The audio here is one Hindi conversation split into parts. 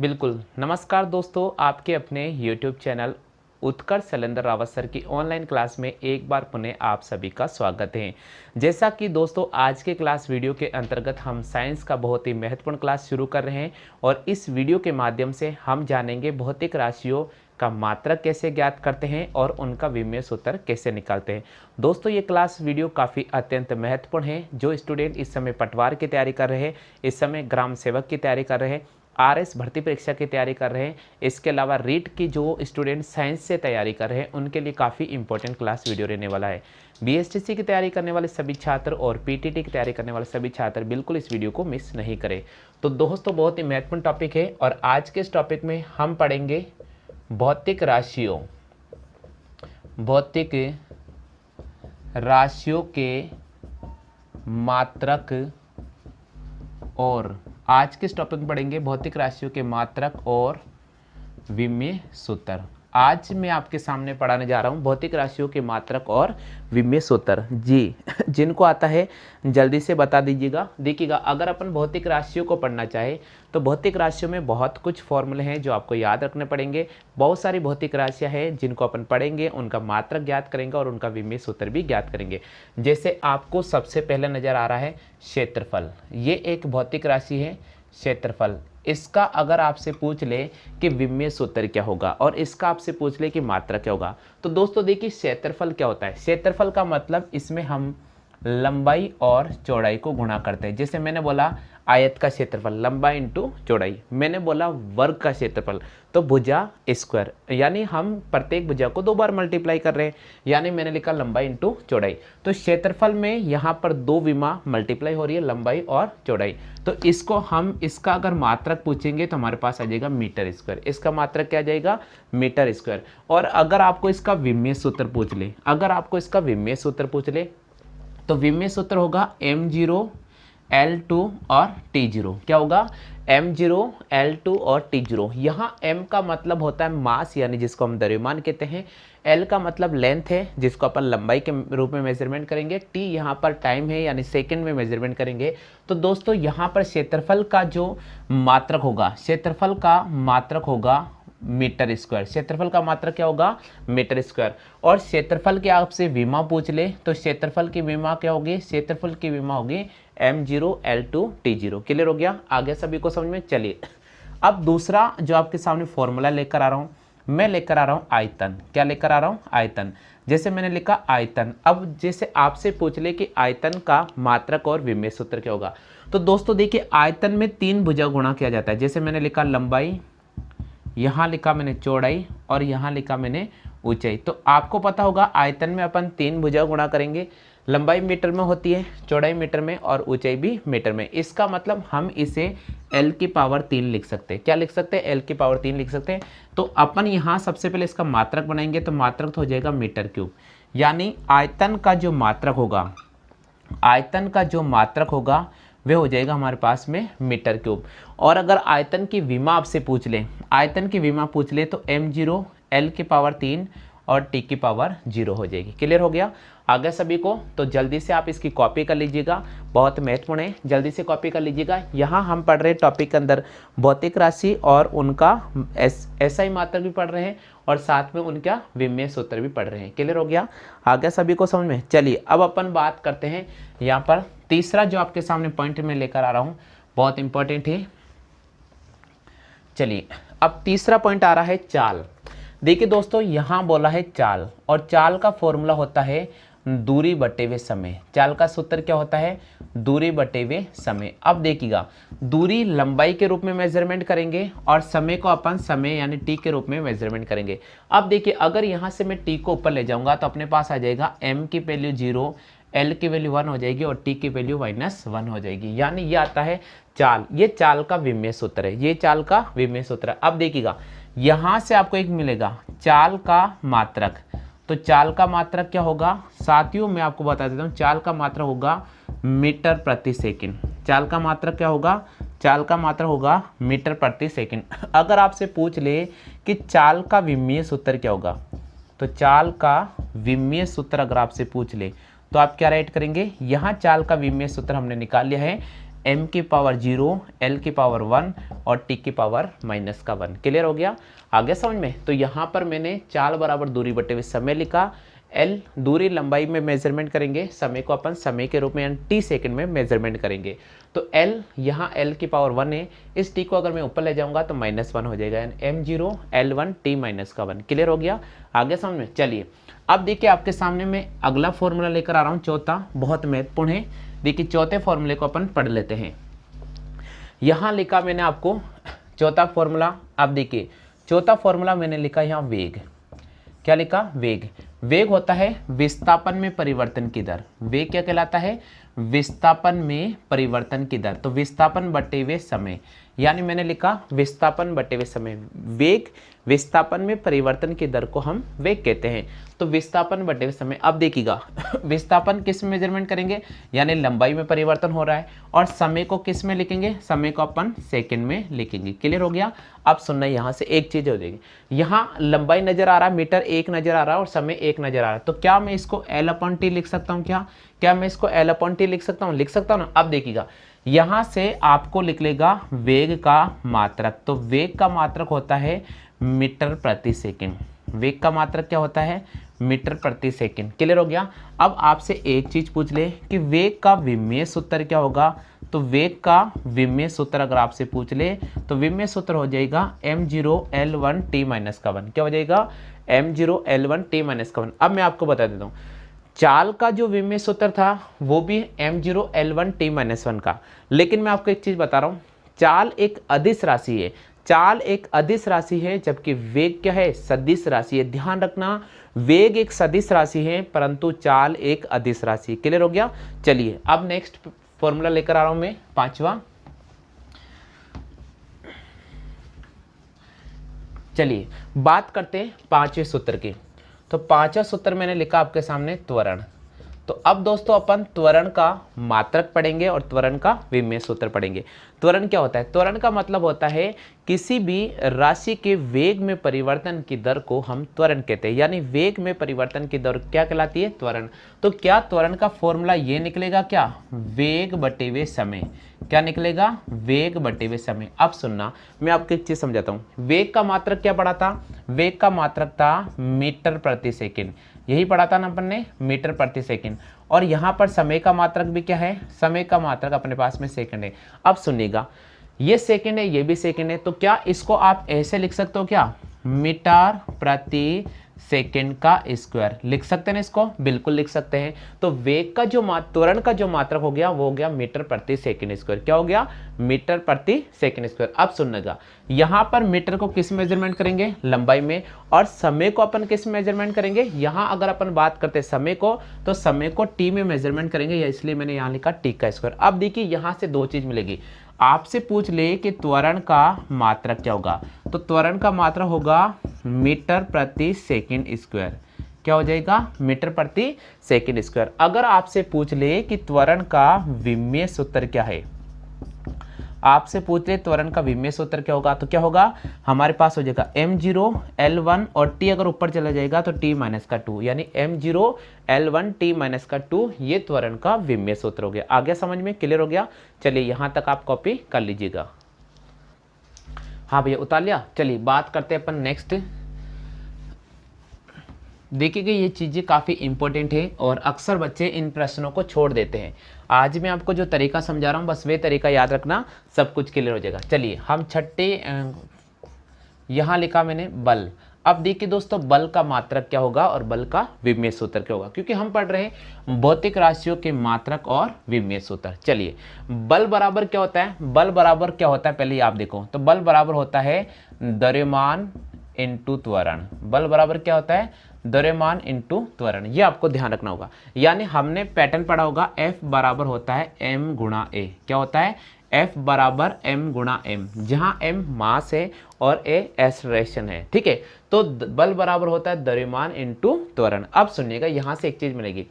बिल्कुल। नमस्कार दोस्तों, आपके अपने YouTube चैनल उत्कर्ष शैलेंद्र रावत सर की ऑनलाइन क्लास में एक बार पुनः आप सभी का स्वागत है। जैसा कि दोस्तों आज के क्लास वीडियो के अंतर्गत हम साइंस का बहुत ही महत्वपूर्ण क्लास शुरू कर रहे हैं और इस वीडियो के माध्यम से हम जानेंगे भौतिक राशियों का मात्रक कैसे ज्ञात करते हैं और उनका विमेय सूत्र कैसे निकालते हैं। दोस्तों ये क्लास वीडियो काफ़ी अत्यंत महत्वपूर्ण है। जो स्टूडेंट इस समय पटवार की तैयारी कर रहे हैं, इस समय ग्राम सेवक की तैयारी कर रहे हैं, आरएस भर्ती परीक्षा की तैयारी कर रहे हैं, इसके अलावा रीट की जो स्टूडेंट साइंस से तैयारी कर रहे हैं उनके लिए काफ़ी इंपॉर्टेंट क्लास वीडियो रहने वाला है। बीएसटीसी की तैयारी करने वाले सभी छात्र और पीटीटी की तैयारी करने वाले सभी छात्र बिल्कुल इस वीडियो को मिस नहीं करें। तो दोस्तों बहुत ही महत्वपूर्ण टॉपिक है और आज के इस टॉपिक में हम पढ़ेंगे भौतिक राशियों के मात्रक और आज के इस टॉपिक में पढ़ेंगे भौतिक राशियों के मात्रक और विमेय सूत्र। आज मैं आपके सामने पढ़ाने जा रहा हूं भौतिक राशियों के मात्रक और विमेय सूत्र। जी जिनको आता है जल्दी से बता दीजिएगा। देखिएगा, अगर अपन भौतिक राशियों को पढ़ना चाहे तो भौतिक राशियों में बहुत कुछ फॉर्मूले हैं जो आपको याद रखने पड़ेंगे। बहुत सारी भौतिक राशियां हैं जिनको अपन पढ़ेंगे, उनका मात्रक ज्ञात करेंगे और उनका विमेय सूत्र भी ज्ञात करेंगे। जैसे आपको सबसे पहले नजर आ रहा है क्षेत्रफल। ये एक भौतिक राशि है क्षेत्रफल। इसका अगर आपसे पूछ ले कि विमेय सूत्र क्या होगा और इसका आपसे पूछ ले कि मात्रक क्या होगा, तो दोस्तों देखिए क्षेत्रफल क्या होता है। क्षेत्रफल का मतलब इसमें हम लंबाई और चौड़ाई को गुणा करते हैं। जैसे मैंने बोला आयत का क्षेत्रफल लंबाई इंटू चौड़ाई, मैंने बोला वर्ग का क्षेत्रफल तो भुजा स्क्वायर, यानी हम प्रत्येक भुजा को 2 बार मल्टीप्लाई कर रहे हैं, यानी मैंने लिखा लंबाई इंटू चौड़ाई। तो क्षेत्रफल में यहाँ पर 2 विमा मल्टीप्लाई हो रही है, लंबाई और चौड़ाई। तो इसको हम इसका अगर मात्रक पूछेंगे तो हमारे पास आ जाएगा मीटर स्क्वायर। इसका मात्रक क्या आ जाएगा? Metre square. और अगर आपको इसका विमेय सूत्र पूछ ले, तो विमेय सूत्र होगा m0 L2 और T0। क्या होगा? m0 L2 और T0। यहाँ m का मतलब होता है मास, यानी जिसको हम द्रव्यमान कहते हैं। L का मतलब लेंथ है जिसको अपन लंबाई के रूप में मेजरमेंट करेंगे। T यहाँ पर टाइम है यानी सेकंड में मेजरमेंट करेंगे। तो दोस्तों यहाँ पर क्षेत्रफल का जो मात्रक होगा मीटर स्क्वायर। क्षेत्रफल का मात्रक क्या होगा? Metre square. और क्षेत्रफल के आपसे विमा पूछ ले तो क्षेत्रफल की विमा क्या होगी? क्षेत्रफल की विमा होगी m0 L2 T0। क्लियर हो गया? आगे सभी को समझ में? चलिए अब दूसरा जो आपके सामने फॉर्मूला लेकर आ रहा हूं, मैं लेकर आ रहा हूं आयतन। क्या लेकर आ रहा हूं? आयतन। जैसे मैंने लिखा आयतन, अब जैसे आपसे पूछ ले कि आयतन का मात्रक और विमेय सूत्र क्या होगा, तो दोस्तों देखिए आयतन में 3 भुजा गुणा किया जाता है। जैसे मैंने लिखा लंबाई, यहाँ लिखा मैंने चौड़ाई और यहाँ लिखा मैंने ऊंचाई। तो आपको पता होगा आयतन में अपन 3 भुजा गुणा करेंगे। लंबाई मीटर में होती है, चौड़ाई मीटर में और ऊंचाई भी मीटर में। इसका मतलब हम इसे L की पावर 3 लिख सकते हैं। क्या लिख सकते हैं? L की पावर 3 लिख सकते हैं। तो अपन यहाँ सबसे पहले इसका मात्रक बनाएंगे तो मात्रक तो हो जाएगा मीटर क्यूब, यानी आयतन का जो मात्रक होगा वह हो जाएगा हमारे पास में मीटर क्यूब। और अगर आयतन की विमा आपसे पूछ ले तो m0 L की पावर 3 और T की पावर 0 हो जाएगी। क्लियर हो गया आगे सभी को? तो जल्दी से आप इसकी कॉपी कर लीजिएगा, बहुत महत्वपूर्ण है, जल्दी से कॉपी कर लीजिएगा। यहाँ हम पढ़ रहे टॉपिक के अंदर भौतिक राशि और उनका SI मात्रक भी पढ़ रहे हैं और साथ में उनका विमेय सूत्र भी पढ़ रहे हैं। क्लियर हो गया आगे सभी को समझ में? चलिए अब अपन बात करते हैं यहाँ पर तीसरा जो आपके सामने पॉइंट में लेकर आ रहा हूँ, बहुत इंपॉर्टेंट है। चलिए अब तीसरा पॉइंट आ रहा है चाल। देखिए दोस्तों यहाँ बोला है चाल, और चाल का फॉर्मूला होता है दूरी बटे हुए समय। चाल का सूत्र क्या होता है? दूरी बटे हुए समय। अब देखिएगा, दूरी लंबाई के रूप में मेजरमेंट करेंगे और समय को अपन समय यानी टी के रूप में मेजरमेंट करेंगे। अब देखिए अगर यहाँ से मैं टी को ऊपर ले जाऊंगा तो अपने पास आ जाएगा m की वैल्यू 0, L की वैल्यू 1 हो जाएगी और T की वैल्यू -1 हो जाएगी, यानी ये आता है चाल। ये चाल का विमेय सूत्र है, अब देखिएगा यहाँ से आपको एक मिलेगा चाल का मात्रक। तो चाल का मात्रक क्या होगा साथियों? मैं आपको बता देता हूँ। चाल का मात्रक होगा मीटर प्रति सेकंड। चाल का मात्रक क्या होगा? चाल का मात्रक होगा मीटर प्रति सेकंड। अगर आपसे पूछ ले कि चाल का विमेय सूत्र क्या होगा, तो चाल का विमेय सूत्र अगर आपसे पूछ ले तो आप क्या राइट करेंगे? यहाँ चाल का विमेय सूत्र हमने निकाल लिया है m की पावर 0, l की पावर 1 और t की पावर -1। क्लियर हो गया? आगे समझ में? तो यहाँ पर मैंने चाल बराबर दूरी बटे हुए समय लिखा। l दूरी लंबाई में मेजरमेंट करेंगे, समय को अपन समय के रूप में यानी t सेकंड में मेजरमेंट करेंगे। तो l यहाँ l की पावर 1 है, इस t को अगर मैं ऊपर ले जाऊंगा तो -1 हो जाएगा, यानी m0 l1 t -1। क्लियर हो गया? आगे समझ में? चलिए अब देखिए आपके सामने मैं अगला फॉर्मूला लेकर आ रहा हूँ, चौथा, बहुत महत्वपूर्ण है। देखिए चौथे फॉर्मूले को अपन पढ़ लेते हैं। यहाँ लिखा मैंने आपको चौथा फॉर्मूला। अब देखिए चौथा फॉर्मूला मैंने लिखा यहाँ वेग। क्या लिखा? वेग। वेग होता है विस्थापन में परिवर्तन की दर। वेग क्या कहलाता है? विस्थापन में परिवर्तन की दर। तो विस्थापन बटे हुए समय, यानी मैंने लिखा विस्थापन बटे हुए समय। वेग विस्थापन में परिवर्तन की दर को हम वेग कहते हैं। तो विस्थापन बटे हुए समय। अब देखिएगा विस्थापन किस में मेजरमेंट करेंगे, यानी लंबाई में परिवर्तन हो रहा है, और समय को किस में लिखेंगे? समय को अपन सेकंड में लिखेंगे। क्लियर हो गया? अब सुनना, यहाँ से एक चीज हो जाएगी। यहाँ लंबाई नजर आ रहा है, मीटर 1 नजर आ रहा है और समय 1 नजर आ रहा है। तो क्या मैं इसको L/T लिख सकता हूँ? क्या मैं इसको L/T लिख सकता हूँ? लिख सकता हूँ ना। अब देखिएगा यहाँ से आपको लिख लेगा वेग का मात्रक। तो वेग का मात्रक होता है मीटर प्रति सेकंड। वेग का मात्रक क्या होता है? मीटर प्रति सेकंड। क्लियर हो गया? अब आपसे एक चीज पूछ ले कि वेग का विमेय सूत्र क्या होगा। तो वेग का विमेय सूत्र अगर आपसे पूछ ले तो विमेय सूत्र हो जाएगा m0 l1 t -1। क्या हो जाएगा? m0 l1 t -1। अब मैं आपको बता देता हूँ, चाल का जो विमेय सूत्र था वो भी m0 l1 t -1 का। लेकिन मैं आपको एक चीज बता रहा हूँ, चाल एक अदिश राशि है। चाल एक अदिश राशि है, जबकि वेग क्या है? सदिश राशि है। ध्यान रखना, वेग एक सदिश राशि है परंतु चाल एक अदिश राशि। क्लियर हो गया? चलिए अब नेक्स्ट फॉर्मूला लेकर आ रहा हूं मैं, पांचवा। चलिए बात करते हैं पांचवें सूत्र की। तो पांचवा सूत्र मैंने लिखा आपके सामने, त्वरण। तो अब दोस्तों अपन त्वरण का मात्रक पढ़ेंगे और त्वरण का विमेय सूत्र पढ़ेंगे। त्वरण क्या होता है? त्वरण का मतलब होता है किसी भी राशि के वेग में परिवर्तन की दर को हम त्वरण कहते हैं। यानी वेग में परिवर्तन की दर क्या कहलाती है? त्वरण। तो क्या त्वरण का फॉर्मूला ये निकलेगा? क्या? वेग बटे हुए समय। क्या निकलेगा? वेग बटे हुए समय। अब सुनना, मैं आपको एक चीज समझाता हूँ। वेग का मात्रक क्या पढ़ा था? वेग का मात्रक था मीटर प्रति सेकेंड। यही पढ़ा था ना अपन ने, मीटर प्रति सेकंड। और यहाँ पर समय का मात्रक भी क्या है? समय का मात्रक अपने पास में सेकंड है। अब सुनिएगा, ये सेकंड है, ये भी सेकंड है। तो क्या इसको आप ऐसे लिख सकते हो? क्या? मीटर प्रति सेकंड का स्क्वायर लिख सकते हैं ना इसको? बिल्कुल लिख सकते हैं। तो वेग का जो त्वरण का जो मात्रक हो गया वो हो गया मीटर प्रति सेकंड स्क्वायर। क्या हो गया? मीटर प्रति सेकंड स्क्वायर। अब सुननेगा, यहाँ पर मीटर को किस मेजरमेंट करेंगे? लंबाई में। और समय को अपन किस मेजरमेंट करेंगे? यहाँ अगर अपन बात करते हैं समय को, तो समय को टी में मेजरमेंट करेंगे, या इसलिए मैंने यहाँ लिखा टी का स्क्वायर। अब देखिए यहाँ से दो चीज मिलेगी। आपसे पूछ ले कि त्वरण का मात्रक क्या होगा, तो त्वरण का मात्रक होगा मीटर प्रति सेकंड स्क्वायर। क्या हो जाएगा? मीटर प्रति सेकंड स्क्वायर। अगर आपसे पूछ ले कि त्वरण का विमेय सूत्र क्या है, आपसे पूछ ले त्वरण का विमेय सूत्र क्या होगा, तो क्या होगा? हमारे पास हो जाएगा m0 l1 और t अगर ऊपर चला जाएगा तो t -2, यानी m0 l1 t -2, ये त्वरण का विमेय सूत्र हो गया। आगे समझ में? क्लियर हो गया? चलिए यहां तक आप कॉपी कर लीजिएगा। हाँ भैया उतार लिया। चलिए बात करते हैं अपन नेक्स्ट। देखिए कि ये चीज़ें काफ़ी इंपॉर्टेंट है और अक्सर बच्चे इन प्रश्नों को छोड़ देते हैं। आज मैं आपको जो तरीका समझा रहा हूँ बस वे तरीका याद रखना, सब कुछ क्लियर हो जाएगा। चलिए हम छठे, यहाँ लिखा मैंने बल। अब देखिए दोस्तों, बल का मात्रक क्या होगा और बल का विमेय सूत्र क्या होगा, क्योंकि हम पढ़ रहे हैं भौतिक राशियों के मात्रक और विमेय सूत्र। चलिए बल बराबर क्या होता है? बल बराबर क्या होता है पहले आप देखो, तो बल बराबर होता है द्रव्यमान इंटू त्वरण। बल बराबर क्या होता है? द्रव्यमान इंटू त्वरण। ये आपको ध्यान रखना होगा। यानी हमने पैटर्न पढ़ा होगा, F बराबर होता है m गुणा a। क्या होता है? F बराबर m गुणा m, जहां m मास है और a एक्सेलरेशन है। ठीक है, तो बल बराबर होता है द्रव्यमान इंटू त्वरण। अब सुनिएगा, यहां से एक चीज मिलेगी।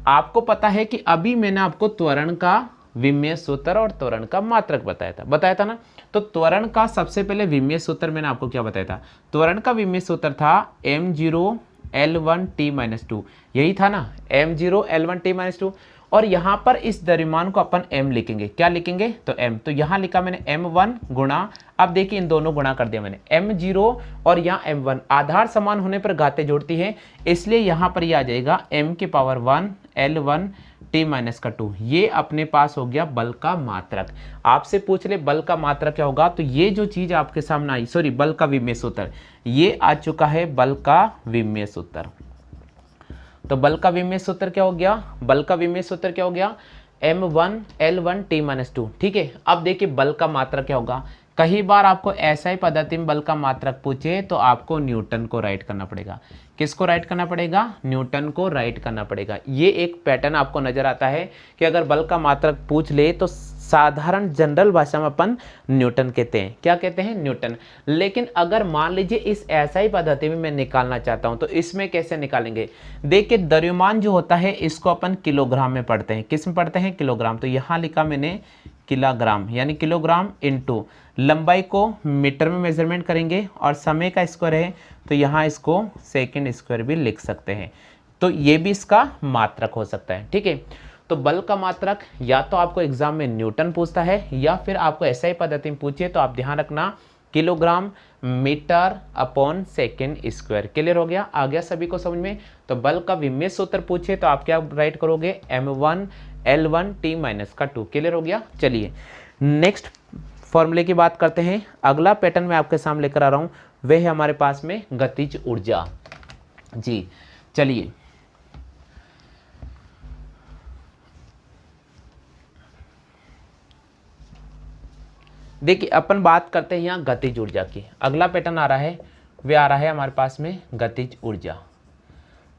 आपको पता है कि अभी मैंने आपको त्वरण का विमेय सूत्र और त्वरण का मात्रक बताया था ना। तो त्वरण का सबसे पहले विमेय सूत्र मैंने आपको क्या बताया था? त्वरण का विमेय सूत्र था m0 l1 t -2, यही था ना, m0 l1 t -2। और यहाँ पर इस द्रव्यमान को अपन m लिखेंगे। क्या लिखेंगे? तो m। तो यहाँ लिखा मैंने m1 गुणा, अब देखिए इन दोनों गुणा कर दिया मैंने, m0 और यहाँ m1, आधार समान होने पर घातें जोड़ती हैं, इसलिए यहाँ पर ये आ जाएगा m की पावर 1 L1 t माइनस का 2। ये अपने पास हो गया बल का मात्रक। आपसे पूछ ले बल का मात्रक क्या होगा, तो ये जो चीज आपके सामने आई, सॉरी बल का विमीय सूत्र, ये आ चुका है बल का विमीय सूत्र। तो बल का विमीय सूत्र क्या हो गया? बल का विमीय सूत्र क्या हो गया? m1 L1 t minus 2। ठीक है, अब देखिए बल का मात्रक क्या होगा। कई बार आपको ऐसा ही पद्धति में बल का मात्रक पूछे तो आपको न्यूटन को राइट करना पड़ेगा। किसको राइट करना पड़ेगा? न्यूटन को राइट करना पड़ेगा। ये एक पैटर्न आपको नजर आता है कि अगर बल का मात्रक पूछ ले तो साधारण जनरल भाषा में अपन न्यूटन कहते हैं। क्या कहते हैं? न्यूटन। लेकिन अगर मान लीजिए इस ऐसा ही पद्धति में मैं निकालना चाहता हूं तो इसमें कैसे निकालेंगे? देखिए द्रव्यमान जो होता है इसको अपन किलोग्राम में पढ़ते हैं। किस में पढ़ते हैं? किलोग्राम। तो यहां लिखा मैंने किलोग्राम, यानी किलोग्राम इंटू लंबाई को मीटर में मेजरमेंट करेंगे और समय का स्क्वायर है तो यहाँ इसको सेकंड स्क्वायर भी लिख सकते हैं। तो ये भी इसका मात्रक हो सकता है। ठीक है, तो बल का मात्रक या तो आपको एग्जाम में न्यूटन पूछता है या फिर आपको ऐसा ही पद्धति में पूछिए तो आप ध्यान रखना kilogram metre upon second square. Clear हो गया? आ गया सभी को समझ में? तो बल का विमीय सूत्र पूछे तो आप क्या राइट करोगे? m1 L1 t माइनस का 2। क्लियर हो गया? चलिए नेक्स्ट फॉर्मूले की बात करते हैं। अगला पैटर्न मैं आपके सामने लेकर आ रहा हूं, वह है हमारे पास में गतिज ऊर्जा। जी चलिए, देखिए अपन बात करते हैं यहाँ गतिज ऊर्जा की। अगला पैटर्न आ रहा है, वह आ रहा है हमारे पास में गतिज ऊर्जा।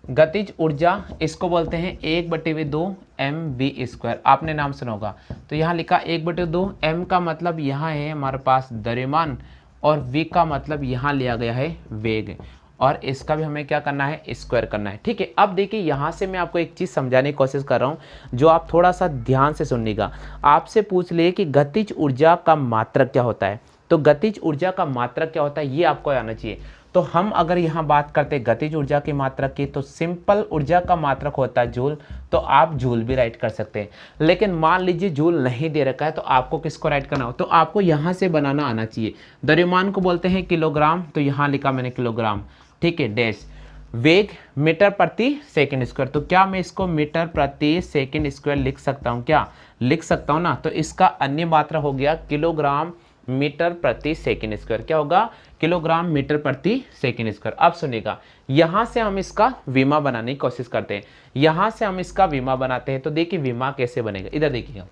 गतिज ऊर्जा इसको बोलते हैं 1/2 mv²। आपने नाम सुना होगा। तो यहाँ लिखा 1/2, m का मतलब यहाँ है हमारे पास द्रव्यमान और v का मतलब यहाँ लिया गया है वेग, और इसका भी हमें क्या करना है? स्क्वायर करना है। ठीक है, अब देखिए यहाँ से मैं आपको एक चीज़ समझाने की कोशिश कर रहा हूँ जो आप थोड़ा सा ध्यान से सुनिएगा। आपसे पूछ ले कि गतिज ऊर्जा का मात्रक क्या होता है, तो गतिज ऊर्जा का मात्रक क्या होता है ये आपको आना चाहिए। तो हम अगर यहाँ बात करते हैं गतिज ऊर्जा के मात्रक की, तो सिंपल ऊर्जा का मात्रक होता है जूल, तो आप जूल भी राइट कर सकते हैं। लेकिन मान लीजिए जूल नहीं दे रखा है तो आपको किसको राइट करना हो? तो आपको यहाँ से बनाना आना चाहिए। द्रव्यमान को बोलते हैं किलोग्राम, तो यहाँ लिखा मैंने किलोग्राम। ठीक है, डैश। वेग मीटर प्रति सेकंड स्क्वायर, तो क्या मैं इसको मीटर प्रति सेकंड स्क्वायर लिख सकता हूँ? क्या लिख सकता हूँ ना? तो इसका अन्य मात्रा हो गया किलोग्राम मीटर प्रति सेकंड स्क्वायर। क्या होगा? किलोग्राम मीटर प्रति सेकंड स्क्वायर। अब सुनिएगा, यहां से हम इसका विमा बनाने की कोशिश करते हैं। यहां से हम इसका विमा बनाते हैं, तो देखिए विमा कैसे बनेगा। इधर देखिएगा,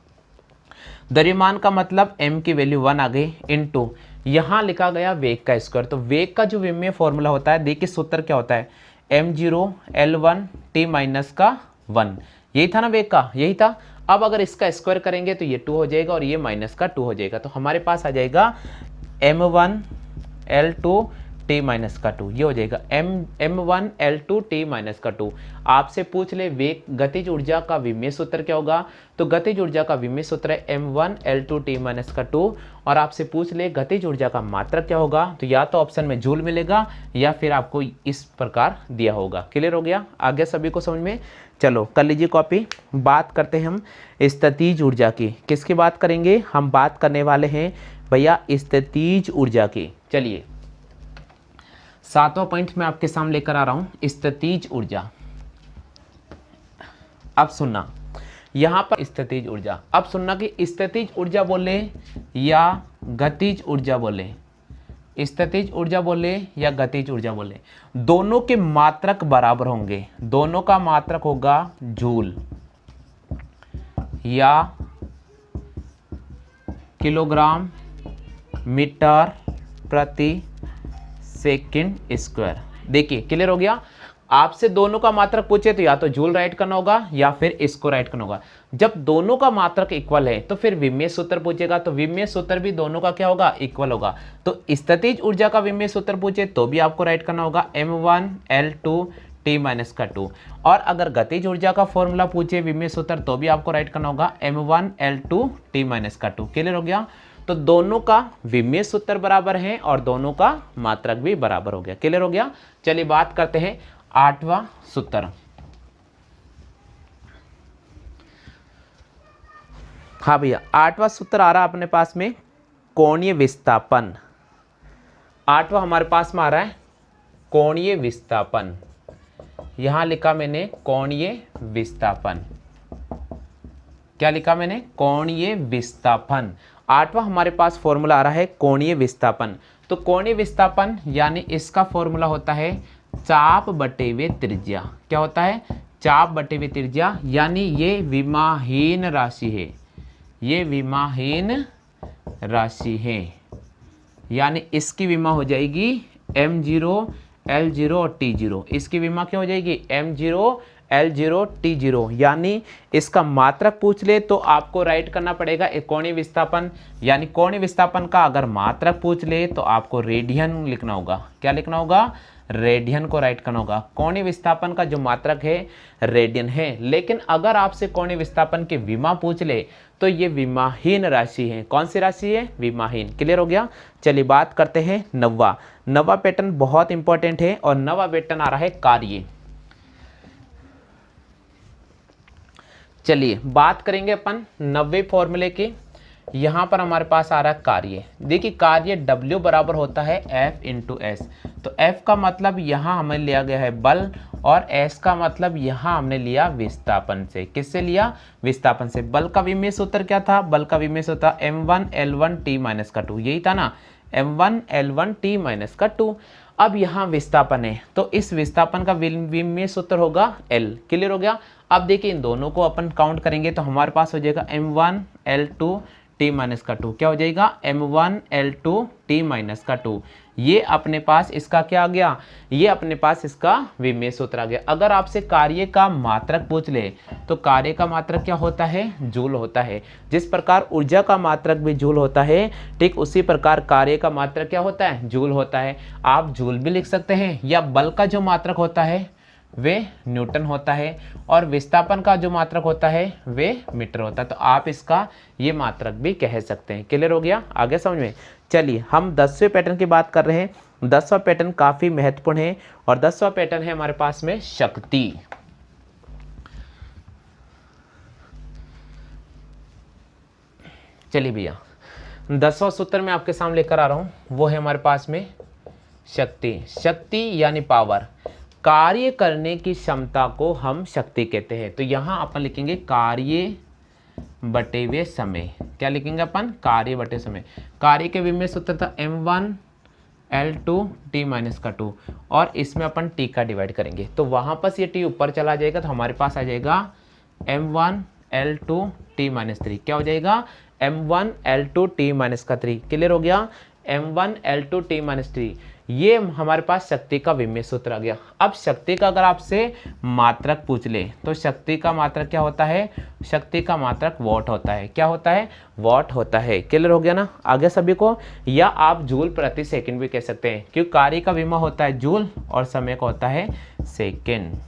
द्रव्यमान का मतलब m की वैल्यू 1 आ गई इंटू यहां लिखा गया वेग का स्क्वायर। तो वेग का जो विमीय फॉर्मूला होता है, देखिए सूत्र क्या होता है? m0 L1 t माइनस का 1। यही था ना वेग का? यही था। अब अगर इसका स्क्वायर करेंगे तो ये 2 हो जाएगा और ये माइनस का 2 हो जाएगा, तो हमारे पास आ जाएगा m1 L2 t माइनस का 2। ये हो जाएगा m1 L2 t माइनस का 2। आपसे पूछ ले वेग गतिज ऊर्जा का विमीय सूत्र क्या होगा, तो गतिज ऊर्जा का विमीय सूत्र है m1 L2 t माइनस का 2। और आपसे पूछ ले गतिज ऊर्जा का मात्रक क्या होगा, तो या तो ऑप्शन में जूल मिलेगा या फिर आपको इस प्रकार दिया होगा। क्लियर हो गया? आ गया सभी को समझ में? चलो कर लीजिए कॉपी। बात करते हैं हम स्थितिज ऊर्जा की। किसकी बात करेंगे? हम बात करने वाले हैं भैया स्थितिज ऊर्जा की। चलिए 7वां पॉइंट मैं आपके सामने लेकर आ रहा हूं, स्थितिज ऊर्जा। अब सुनना, यहां पर स्थितिज ऊर्जा, अब सुनना कि स्थितिज ऊर्जा बोले या गतिज ऊर्जा बोले, स्थितिज ऊर्जा बोले या गतिज ऊर्जा बोले, दोनों के मात्रक बराबर होंगे। दोनों का मात्रक होगा जूल या किलोग्राम मीटर प्रति सेकंड स्क्वायर। देखिए क्लियर हो गया? आपसे दोनों का मात्रक पूछे तो या तो जूल राइट करना होगा या फिर इसको राइट करना होगा। जब दोनों का मात्रक इक्वल है तो फिर विमीय सूत्र पूछेगा, तो विमीय सूत्र भी दोनों का क्या होगा? इक्वल होगा। तो स्थितिज ऊर्जा का विमीय सूत्र पूछे तो भी आपको राइट करना होगा m1 L2 t माइनस का 2। और अगर गतिज ऊर्जा का फॉर्मूला पूछे विमीय सूत्र तो भी आपको राइट करना होगा m1 L2 t माइनस का 2। क्लियर हो गया? तो दोनों का विमीय सूत्र बराबर है और दोनों का मात्रक भी बराबर हो गया। क्लियर हो गया? चलिए बात करते हैं 8वां सूत्र। हाँ भैया, 8वां सूत्र आ रहा है अपने पास में कोणीय विस्थापन। 8वां हमारे पास में आ रहा है कोणीय विस्थापन। यहां लिखा मैंने कोणीय विस्थापन। क्या लिखा मैंने? कोणीय विस्थापन। 8वां हमारे पास फॉर्मूला आ रहा है कोणीय विस्थापन। तो कोणीय विस्थापन यानी इसका फॉर्मूला होता है चाप बटे वे त्रिज्या। क्या होता है? चाप बटे वे त्रिज्या, यानी ये विमाहीन राशि है, ये विमाहीन राशि है, यानी इसकी विमा हो जाएगी m0, L0 और T0। इसकी विमा क्या हो जाएगी? m0, L0, T0। यानी इसका मात्रक पूछ ले तो आपको राइट करना पड़ेगा कोणीय विस्थापन, यानी कोणीय विस्थापन का अगर मात्रक पूछ ले तो आपको रेडियन लिखना होगा। क्या लिखना होगा? रेडियन को राइट करना होगा। कोणीय विस्थापन का जो मात्रक है रेडियन है, लेकिन अगर आपसे कोणीय विस्थापन की विमा पूछ ले तो ये विमाहीन राशि है। कौन सी राशि है? विमाहीन। क्लियर हो गया? चलिए बात करते हैं नवा पैटर्न, बहुत इंपॉर्टेंट है। और नवा पैटर्न आ रहा है कार्य। चलिए बात करेंगे अपन 90 फॉर्मूले की। यहां पर हमारे पास आ रहा है कार्य। देखिए कार्य W बराबर होता है F इंटू एस। तो F का मतलब यहां हमें लिया गया है बल, और S का मतलब यहां हमने लिया विस्थापन से। किससे लिया? विस्थापन से। बल का विमेय सूत्र क्या था? बल का विमेय सूत्र m1 L1 T माइनस का 2, यही था ना, m1 L1 T माइनस का 2। अब यहाँ विस्थापन है तो इस विस्थापन का विमेय सूत्र होगा L। क्लियर हो गया? अब देखिए इन दोनों को अपन काउंट करेंगे तो हमारे पास हो जाएगा m1 L2 T माइनस का 2। क्या हो जाएगा? m1 L2 T माइनस का 2। ये अपने पास इसका क्या आ गया? ये अपने पास इसका विमेय सूत्र आ गया। अगर आपसे कार्य का मात्रक पूछ ले तो कार्य का मात्रक क्या होता है? जूल होता है। जिस प्रकार ऊर्जा का मात्रक भी जूल होता है, ठीक उसी प्रकार कार्य का मात्रक क्या होता है? जूल होता है। आप जूल भी लिख सकते हैं, या बल का जो मात्रक होता है वे न्यूटन होता है, और विस्थापन का जो मात्रक होता है वे मीटर होता है। तो आप इसका ये मात्रक भी कह सकते हैं। क्लियर हो गया? आगे समझ में? चलिए हम 10वें पैटर्न की बात कर रहे हैं। 10वां पैटर्न काफी महत्वपूर्ण है, और 10वां पैटर्न है हमारे पास में शक्ति। चलिए भैया 10वां सूत्र मैं आपके सामने लेकर आ रहा हूं, वो है हमारे पास में शक्ति। शक्ति यानी पावर। कार्य करने की क्षमता को हम शक्ति कहते हैं। तो यहां अपन लिखेंगे कार्य बटे वे समय। क्या लिखेंगे अपन? कार्य बटे समय। कार्य के विमेय सूत्र था m1 L2 T माइनस का 2, और इसमें अपन T का डिवाइड करेंगे तो वहां पर ये T ऊपर चला जाएगा तो हमारे पास आ जाएगा m1 L2 T माइनस 3। क्या हो जाएगा? m1 L2 T माइनस का 3। क्लियर हो गया? m1 L2 T माइनस 3, ये हमारे पास शक्ति का विमेय सूत्र आ गया। अब शक्ति का अगर आपसे मात्रक पूछ ले तो शक्ति का मात्रक क्या होता है? शक्ति का मात्रक वॉट होता है। क्या होता है? वॉट होता है। क्लियर हो गया ना आगे सभी को? या आप जूल प्रति सेकंड भी कह सकते हैं, क्योंकि कार्य का विमा होता है जूल और समय का होता है सेकंड।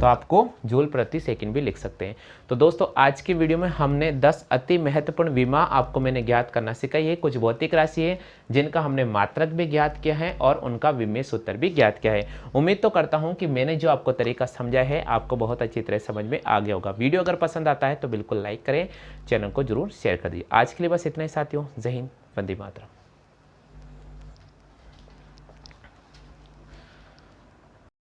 तो आपको जूल प्रति सेकंड भी लिख सकते हैं। तो दोस्तों आज की वीडियो में हमने 10 अति महत्वपूर्ण विमा आपको मैंने ज्ञात करना सिखाई है। कुछ भौतिक राशि है जिनका हमने मात्रक भी ज्ञात किया है और उनका विमेय सूत्र भी ज्ञात किया है। उम्मीद तो करता हूं कि मैंने जो आपको तरीका समझाया है आपको बहुत अच्छी तरह समझ में आ गया होगा। वीडियो अगर पसंद आता है तो बिल्कुल लाइक करें, चैनल को जरूर शेयर कर दीजिए। आज के लिए बस इतना ही साथियों। जय हिंद, वंदे मातरम।